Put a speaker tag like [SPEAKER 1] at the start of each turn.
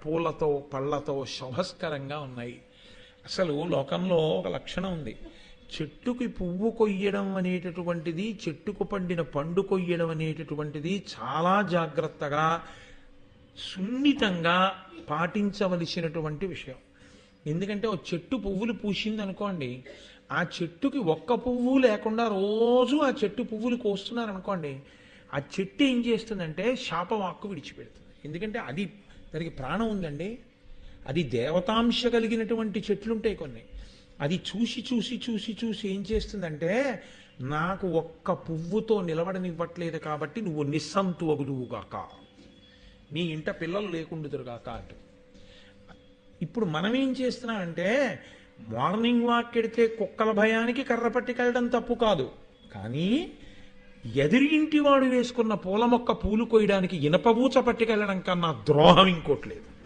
[SPEAKER 1] పూలతో పళ్ళతో శోభస్కరంగా ఉన్నాయి. అసలు లోకంలో ఒక లక్షణం ఉంది. చెట్టుకి పువ్వు కొయ్యడం అనేటటువంటిది, చెట్టుకు పండిన పండు కొయ్యడం అనేటటువంటిది చాలా జాగ్రత్తగా సున్నితంగా పాటించవలసినటువంటి విషయం. ఎందుకంటే ఒక చెట్టు పువ్వులు పూసింది అనుకోండి, ఆ చెట్టుకి ఒక్క పువ్వు లేకుండా రోజు ఆ చెట్టు పువ్వులు కోస్తున్నారు అనుకోండి, ఆ చెట్టు ఏం చేస్తుందంటే శాపవాక్కు విడిచిపెడుతుంది. ఎందుకంటే అది దానికి ప్రాణం ఉందండి. అది దేవతాంశ కలిగినటువంటి చెట్లుంటాయి కొన్ని. అది చూసి చూసి చూసి చూసి ఏం చేస్తుందంటే, నాకు ఒక్క పువ్వుతో నిలబడనివ్వట్లేదు కాబట్టి నువ్వు నిస్సంతువగుదువుగాక, నీ ఇంట పిల్లలు లేకుండుదురుగాక అంటూ. ఇప్పుడు మనం ఏం చేస్తున్నామంటే, మార్నింగ్ వాక్ ఎడితే కుక్కల భయానికి కర్ర పట్టుకెళ్ళడం తప్పు కాదు, కానీ ఎదురింటి వాడు వేసుకున్న పూల మొక్క పూలు కొయ్యడానికి ఇనపబూచ పట్టుకెళ్ళడం కన్నా ద్రోహం ఇంకోట్లేదు.